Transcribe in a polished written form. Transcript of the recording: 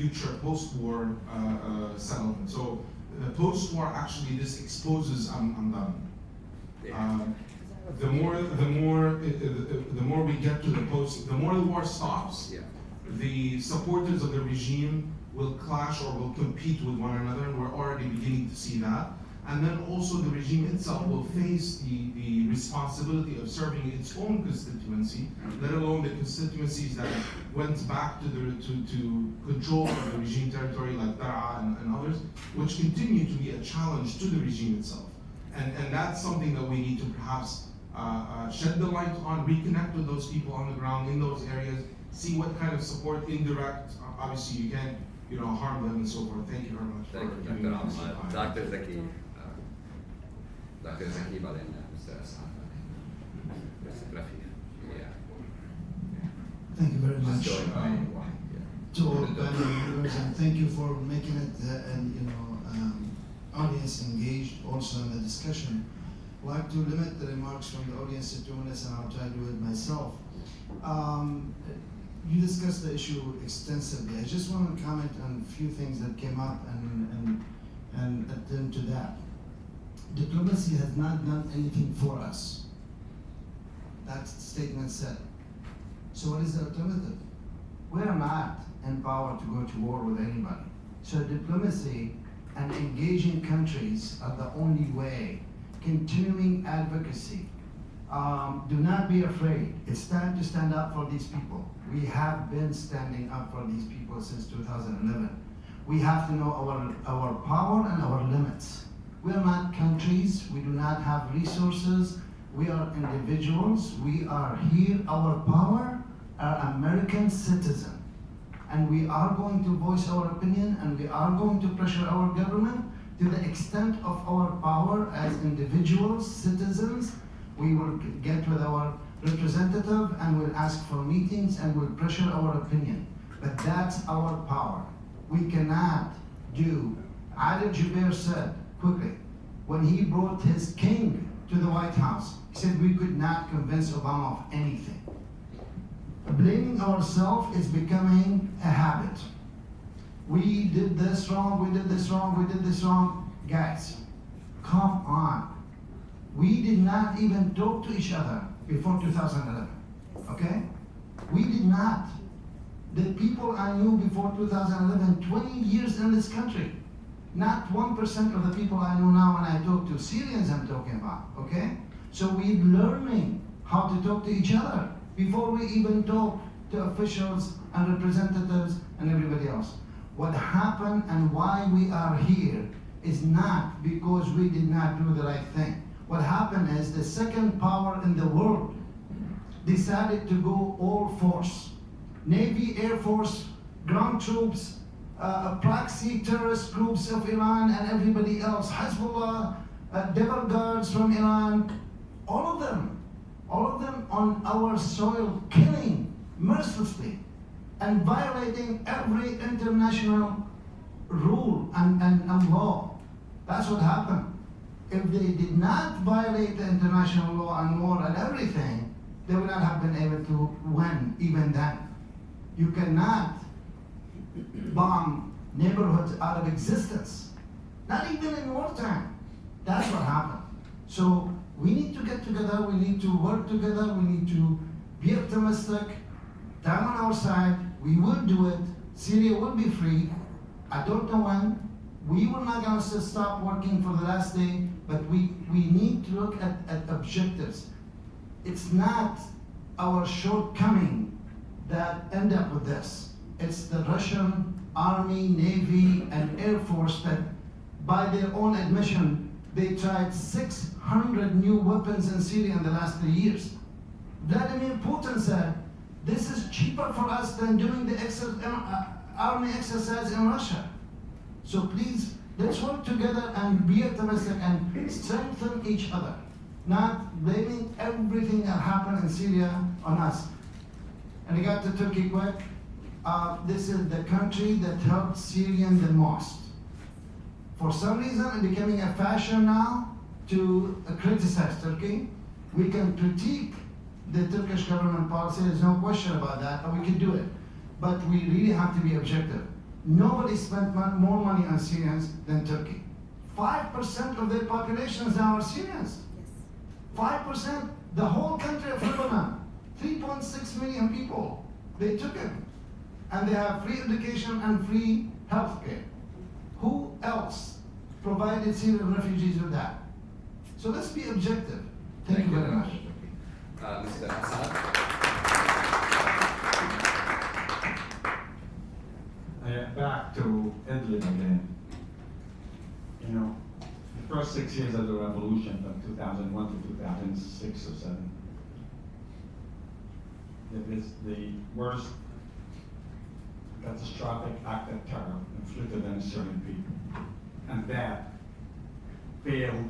future post-war settlement. So post-war, actually, this exposes I'm done. The more we get to the more the war stops, the supporters of the regime will clash or will compete with one another, and we're already beginning to see that. And then also the regime itself will face the responsibility of serving its own constituency, let alone the constituencies that went back to control of the regime territory like Daraa and others, which continue to be a challenge to the regime itself. And that's something that we need to perhaps shed the light on, reconnect with those people on the ground in those areas, see what kind of support, indirect, obviously you can't harm them and so forth. Thank you very much. Thank you, Dr. Ahmad. Dr. Zaki. Dr. Zaki بعدين أستاذ أسعد بس رفيق. Thank you very much to all panel members, and thank you for making it audience engaged also in the discussion. I'd like to limit the remarks from the audience to 2 minutes, and I'll try to do it myself. You discussed the issue extensively. I just want to comment on a few things that came up and attend to that. Diplomacy has not done anything for us. That statement said. So what is the alternative? We are not empowered to go to war with anybody. So diplomacy and engaging countries are the only way. Continuing advocacy. Do not be afraid. It's time to stand up for these people. We have been standing up for these people since 2011. We have to know our power and our limits. We are not countries. We do not have resources. We are individuals. We are here. Our power are American citizens. And we are going to voice our opinion, and we are going to pressure our government to the extent of our power as individuals, citizens. We will get with our representative and we'll ask for meetings and we'll pressure our opinion. But that's our power. We cannot do. Ali Jubair said quickly, when he brought his king to the White House, he said we could not convince Obama of anything. Blaming ourselves is becoming a habit. We did this wrong, we did this wrong, we did this wrong. Guys, come on. We did not even talk to each other before 2011, okay? We did not. The people I knew before 2011, 20 years in this country. Not 1% of the people I know now when I talk to Syrians I'm talking about, okay? So we're learning how to talk to each other before we even talk to officials and representatives and everybody else. What happened and why we are here is not because we did not do the right thing. What happened is the second power in the world decided to go all force. Navy, Air Force, ground troops, proxy terrorist groups of Iran and everybody else, Hezbollah, devil guards from Iran, all of them on our soil, killing mercilessly and violating every international rule and law. That's what happened. If they did not violate the international law and war and everything, they would not have been able to win even then. You cannot bomb neighborhoods out of existence, not even in wartime. That's what happened. So we need to get together, we need to work together, we need to be optimistic, time on our side, we will do it, Syria will be free. I don't know when. We will not going to stop working for the last day, but we need to look at objectives. It's not our shortcoming that end up with this. It's the Russian Army, Navy, and Air Force that, by their own admission, they tried 600 new weapons in Syria in the last 3 years. Vladimir Putin said, this is cheaper for us than doing the army exercise in Russia. So please, let's work together and be optimistic and strengthen each other, not blaming everything that happened in Syria on us. And I got to Turkey quick. This is the country that helped Syrians the most. For some reason, it's becoming a fashion now to criticize Turkey. We can critique the Turkish government policy, there's no question about that, and we can do it. But we really have to be objective. Nobody spent more money on Syrians than Turkey. 5% of their population is now Syrians. 5%, the whole country of Lebanon, 3.6 million people, they took it. And they have free education and free health care. Who else provided Syrian refugees with that? So let's be objective. Thank you very much. Mr. Assad? Back to Idlib again. You know, the first 6 years of the revolution from 2001 to 2006 or 7, it is the worst catastrophic act of terror inflicted on the Syrian people. And that failed